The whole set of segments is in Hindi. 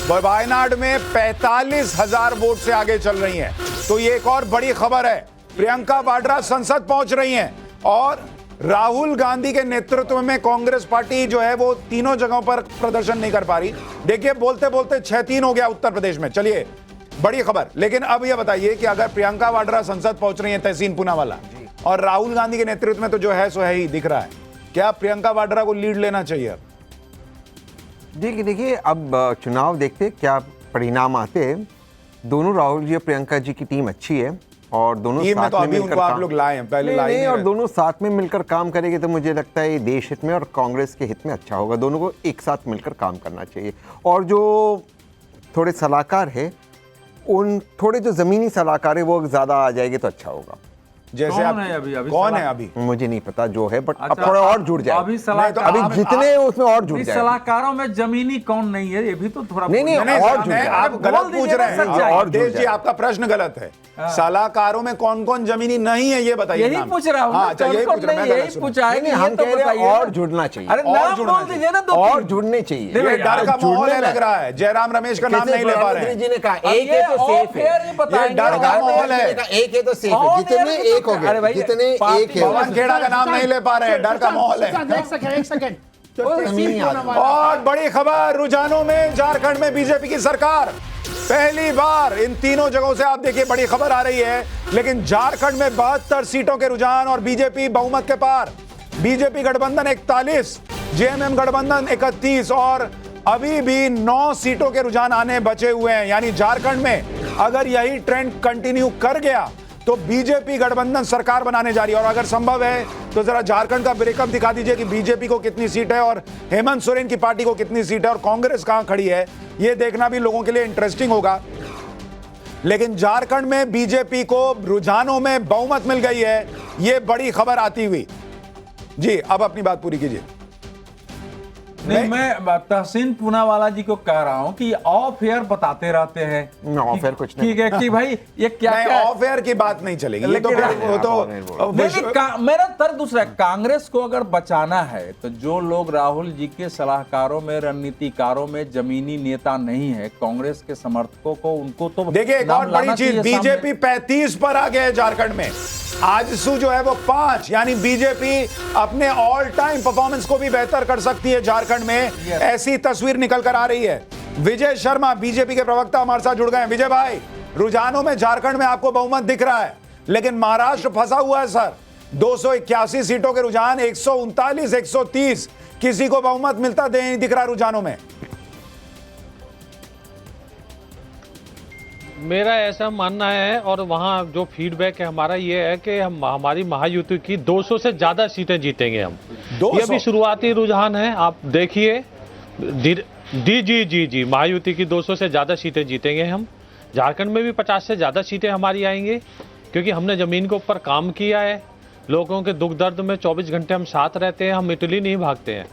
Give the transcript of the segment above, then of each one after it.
वायनाड में 45,000 वोट से आगे चल रही हैं। तो ये एक और बड़ी खबर है, प्रियंका वाड्रा संसद पहुंच रही हैं और राहुल गांधी के नेतृत्व में कांग्रेस पार्टी जो है वो तीनों जगहों पर प्रदर्शन नहीं कर पा रही। देखिए बोलते बोलते 6-3 हो गया उत्तर प्रदेश में। चलिए बड़ी खबर। लेकिन अब यह बताइए कि अगर प्रियंका वाड्रा संसद पहुंच रही है तहसीन पूनावाला और राहुल गांधी के नेतृत्व में, तो जो है सो है ही दिख रहा है, क्या प्रियंका वाड्रा को लीड लेना चाहिए? देखिए अब चुनाव देखते क्या परिणाम आते हैं। दोनों राहुल जी और प्रियंका जी की टीम अच्छी है और दोनों साथ तो में अभी मिलकर उनको आप लोग लाए हैं, पहले लाए नहीं, और दोनों साथ में मिलकर काम करेंगे तो मुझे लगता है ये देश हित में और कांग्रेस के हित में अच्छा होगा। दोनों को एक साथ मिलकर काम करना चाहिए। और जो थोड़े सलाहकार है, उन थोड़े जो जमीनी सलाहकार है वो ज्यादा आ जाएंगे तो अच्छा होगा। जैसे कौन है अभी कौन है अभी मुझे नहीं पता जो है, बट अच्छा, अब थोड़ा और जुड़ जाए। अभी सलाहकार अभी जितने हैं उसमें और जुड़ जाए। सलाहकारों में जमीनी कौन नहीं है, ये भी तो थोड़ा नहीं, और जुड़ जाए। आप गलत पूछ रहे हैं और देश जी, आपका प्रश्न गलत है। सलाहकारों में कौन कौन जमीनी नहीं है ये बताइए। यही पूछ रहा हूँ। अच्छा, यही पूछ रहा हूं, यही पूछा है कि हम कह रहे हैं और जुड़ना चाहिए। अरे नाम बोल दीजिए ना, तो और जुड़ने चाहिए। ये डर का माहौल है लग रहा है। जयराम रमेश का नाम नहीं ले पा रहे हैं। जी ने कहा एक है तो सेफ है। ये डर का माहौल है। एक है तो सेफ है। जितने एक हो गए, जितने एक है। पवन खेड़ा का नाम नहीं ले पा रहे हैं, डर का माहौल है। एक सेकंड। और बड़ी खबर, रुझानों में झारखंड में बीजेपी की सरकार पहली बार। इन तीनों जगहों से आप देखिए बड़ी खबर आ रही है। लेकिन झारखंड में 72 सीटों के रुझान और बीजेपी बहुमत के पार। बीजेपी गठबंधन 41, जेएमएम गठबंधन 31 और अभी भी 9 सीटों के रुझान आने बचे हुए हैं। यानी झारखंड में अगर यही ट्रेंड कंटिन्यू कर गया तो बीजेपी गठबंधन सरकार बनाने जा रही है। और अगर संभव है तो जरा झारखंड का ब्रेकअप दिखा दीजिए कि बीजेपी को कितनी सीट है और हेमंत सोरेन की पार्टी को कितनी सीट है और कांग्रेस कहां खड़ी है। यह देखना भी लोगों के लिए इंटरेस्टिंग होगा। लेकिन झारखंड में बीजेपी को रुझानों में बहुमत मिल गई है, यह बड़ी खबर आती हुई। जी अब अपनी बात पूरी कीजिए। नहीं, मैं तहसीन पूनावाला जी को कह रहा हूं कि ऑफ एयर बताते रहते हैं। ऑफ एयर कुछ नहीं। ठीक है कि भाई ये क्या क्या ऑफ एयर की बात नहीं चलेगी। ये तो वो तो मेरा तर्क दूसरा है। कांग्रेस को अगर बचाना है तो जो लोग राहुल जी के सलाहकारों में, रणनीतिकारों में जमीनी नेता नहीं है, कांग्रेस के समर्थकों को, उनको तो देखिए एक और बड़ी चीज, बीजेपी 35 पर आ गया है झारखंड में। आजसू जो है वो 5, यानी बीजेपी अपने ऑल टाइम परफॉर्मेंस को भी बेहतर कर सकती है झारखंड में। ऐसी तस्वीर निकल कर आ रही है। विजय शर्मा बीजेपी के प्रवक्ता हमारे साथ जुड़ गए हैं। विजय भाई, रुझानों में झारखंड में आपको बहुमत दिख रहा है, लेकिन महाराष्ट्र फंसा हुआ है सर। 281 सीटों के रुझान, 139, 130, किसी को बहुमत मिलता नहीं दिख रहा रुझानों में। मेरा ऐसा मानना है और वहाँ जो फीडबैक है हमारा ये है कि हमारी महायुति की 200 से ज़्यादा सीटें जीतेंगे हम। 200? ये भी शुरुआती रुझान है, आप देखिए। जी महायुति की 200 से ज़्यादा सीटें जीतेंगे हम। झारखंड में भी 50 से ज़्यादा सीटें हमारी आएंगी, क्योंकि हमने ज़मीन के ऊपर काम किया है। लोगों के दुख दर्द में 24 घंटे हम साथ रहते हैं। हम इटली नहीं भागते हैं,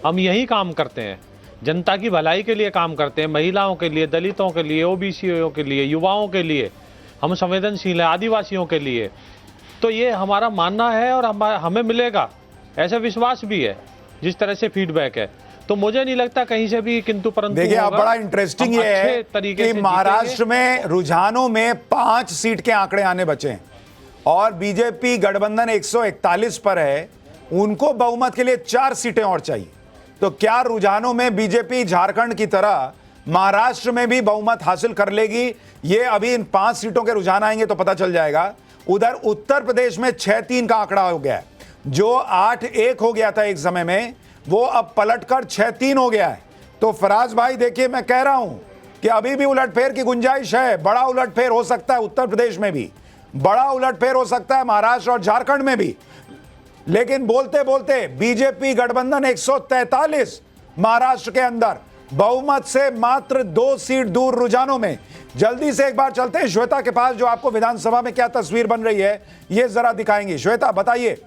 हम यही काम करते हैं। जनता की भलाई के लिए काम करते हैं, महिलाओं के लिए, दलितों के लिए, ओबीसीओ के लिए, युवाओं के लिए। हम संवेदनशील हैं, आदिवासियों के लिए। तो ये हमारा मानना है और हमें मिलेगा, ऐसा विश्वास भी है जिस तरह से फीडबैक है। तो मुझे नहीं लगता कहीं से भी किंतु परंतु। देखिए अब बड़ा इंटरेस्टिंग ये है कि महाराष्ट्र में रुझानों में 5 सीट के आंकड़े आने बचे हैं और बीजेपी गठबंधन 141 पर है। उनको बहुमत के लिए 4 सीटें और चाहिए। तो क्या रुझानों में बीजेपी झारखंड की तरह महाराष्ट्र में भी बहुमत हासिल कर लेगी? ये अभी इन 5 सीटों के रुझान आएंगे तो पता चल जाएगा। उधर उत्तर प्रदेश में 6-3 का आंकड़ा हो गया है। जो 8-1 हो गया था एक समय में, वो अब पलटकर 6-3 हो गया है। तो फराज भाई देखिए, मैं कह रहा हूं कि अभी भी उलटफेर की गुंजाइश है। बड़ा उलटफेर हो सकता है उत्तर प्रदेश में भी, बड़ा उलटफेर हो सकता है महाराष्ट्र और झारखंड में भी। लेकिन बोलते बोलते बीजेपी गठबंधन 143 महाराष्ट्र के अंदर, बहुमत से मात्र 2 सीट दूर रुझानों में। जल्दी से एक बार चलते हैं श्वेता के पास, जो आपको विधानसभा में क्या तस्वीर बन रही है ये जरा दिखाएंगी। श्वेता बताइए।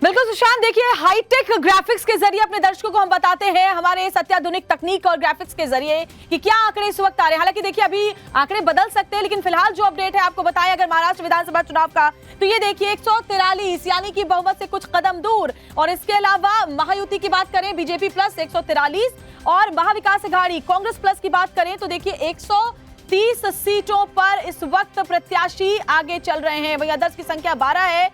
बिल्कुल सुशांत, देखिए हाईटेक ग्राफिक्स के जरिए अपने दर्शकों को हम बताते हैं हमारे इस अत्याधुनिक तकनीक और ग्राफिक्स के जरिए कि क्या आंकड़े इस वक्त आ रहे हैं। हालांकि देखिए अभी आंकड़े बदल सकते हैं, लेकिन फिलहाल जो अपडेट है आपको बताएं अगर महाराष्ट्र विधानसभा चुनाव का, तो ये देखिए 143 यानी कि बहुमत से कुछ कदम दूर। और इसके अलावा महायुति की बात करें बीजेपी प्लस 143 और महाविकास अघाड़ी कांग्रेस प्लस की बात करें तो देखिए 130 सीटों पर इस वक्त प्रत्याशी आगे चल रहे हैं। वहीं अदर्स की संख्या 12 है।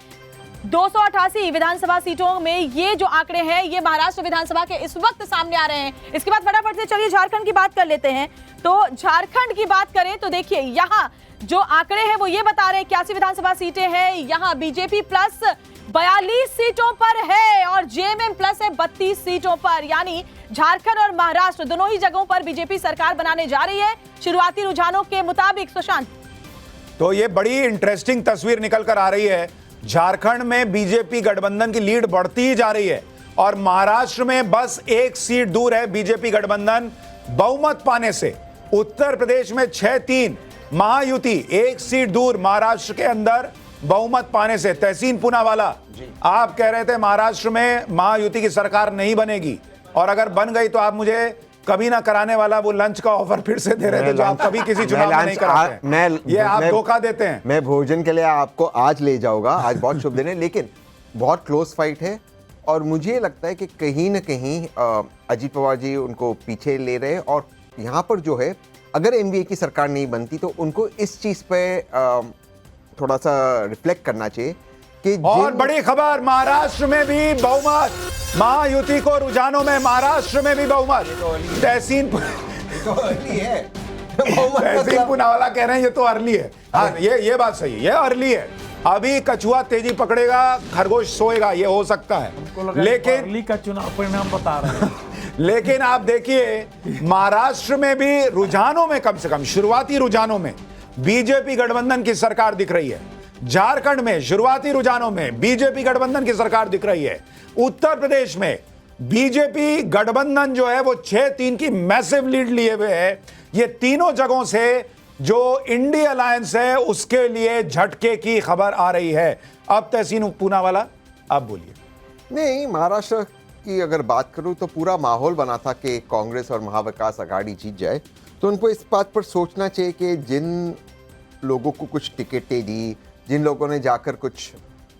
288 विधानसभा सीटों में ये जो आंकड़े हैं ये महाराष्ट्र विधानसभा के इस वक्त सामने आ रहे हैं। इसके बाद फटाफट से चलिए झारखंड की बात कर लेते हैं। तो झारखंड की बात करें तो देखिए यहाँ जो आंकड़े हैं वो ये बता रहे हैं 81 विधानसभा सीटें हैं। यहाँ बीजेपी प्लस 42 सीटों पर है और जेएमएम प्लस है 32 सीटों पर। यानी झारखंड और महाराष्ट्र दोनों ही जगहों पर बीजेपी सरकार बनाने जा रही है शुरुआती रुझानों के मुताबिक। सुशांत, तो ये बड़ी इंटरेस्टिंग तस्वीर निकल कर आ रही है। झारखंड में बीजेपी गठबंधन की लीड बढ़ती ही जा रही है और महाराष्ट्र में बस एक सीट दूर है बीजेपी गठबंधन बहुमत पाने से। उत्तर प्रदेश में 6-3 महायुति एक सीट दूर महाराष्ट्र के अंदर बहुमत पाने से। तहसीन पूनावाला, आप कह रहे थे महाराष्ट्र में महायुति की सरकार नहीं बनेगी और अगर बन गई तो आप मुझे कभी ना कराने वाला वो लंच का ऑफर फिर से दे रहे थे जो आप कभी किसी चुनाव में नहीं कराते हैं। ये आप धोखा देते हैं। मैं भोजन के लिए आपको आज ले जाऊंगा, आज बहुत शुभ दिन है, लेकिन बहुत क्लोज फाइट है और मुझे लगता है कि कहीं ना कहीं अजीत पवार जी उनको पीछे ले रहे हैं। और यहाँ पर जो है अगर एनडीए की सरकार नहीं बनती तो उनको इस चीज पे थोड़ा सा रिफ्लेक्ट करना चाहिए कि और बड़ी खबर, महाराष्ट्र में भी बहुमत, महायुति को रुझानों में महाराष्ट्र में भी बहुमत। तहसीन पूनावाला कह रहे हैं ये तो अर्ली है। हाँ, ये बात सही है, ये अर्ली है। अभी कछुआ तेजी पकड़ेगा, खरगोश सोएगा, ये हो सकता है। लेकिन अर्ली का चुनाव परिणाम बता रहे हैं। लेकिन आप देखिए महाराष्ट्र में भी रुझानों में कम से कम शुरुआती रुझानों में बीजेपी गठबंधन की सरकार दिख रही है। झारखंड में शुरुआती रुझानों में बीजेपी गठबंधन की सरकार दिख रही है। उत्तर प्रदेश में बीजेपी गठबंधन जो है वो 6-3 की मैसिव लीड लिए हुए है। ये तीनों जगहों से जो इंडिया अलायंस है उसके लिए झटके की खबर आ रही है। अब तहसीन पूनावाला, आप बोलिए। नहीं, महाराष्ट्र की अगर बात करूं तो पूरा माहौल बना था कि कांग्रेस और महाविकास अघाड़ी जीत जाए, तो उनको इस बात पर सोचना चाहिए कि जिन लोगों को कुछ टिकटें दी, जिन लोगों ने जाकर कुछ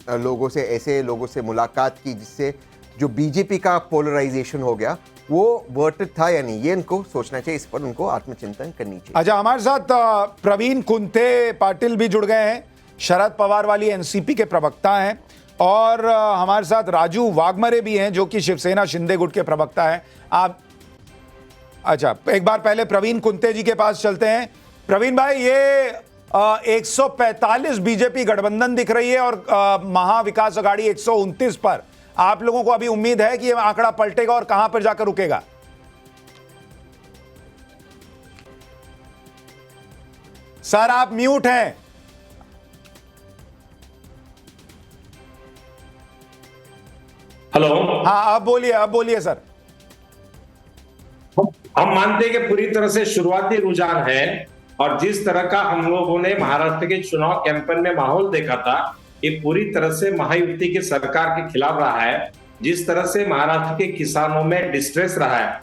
लोगों से ऐसे लोगों से मुलाकात की जिससे जो बीजेपी का पोलराइजेशन हो गया वो वर्टेड था या नहीं, ये इनको सोचना चाहिए। इस पर उनको आत्मचिंतन करनी चाहिए। अच्छा, हमारे साथ प्रवीण कुंते पाटिल भी जुड़ गए हैं, शरद पवार वाली एनसीपी के प्रवक्ता हैं और हमारे साथ राजू वाघमरे भी हैं जो कि शिवसेना शिंदे गुट के प्रवक्ता हैं। आप अच्छा, एक बार पहले प्रवीण कुंते जी के पास चलते हैं। प्रवीण भाई, ये 145 बीजेपी गठबंधन दिख रही है और महाविकास अघाड़ी 129 पर। आप लोगों को अभी उम्मीद है कि यह आंकड़ा पलटेगा और कहां पर जाकर रुकेगा? सर आप म्यूट हैं। हेलो, हाँ अब बोलिए सर। हम मानते हैं कि पूरी तरह से शुरुआती रुझान है और जिस तरह का हम लोगों ने महाराष्ट्र के चुनाव कैंपेन में माहौल देखा था ये पूरी तरह से महायुति की सरकार के खिलाफ रहा है। जिस तरह से महाराष्ट्र के किसानों में डिस्ट्रेस रहा है,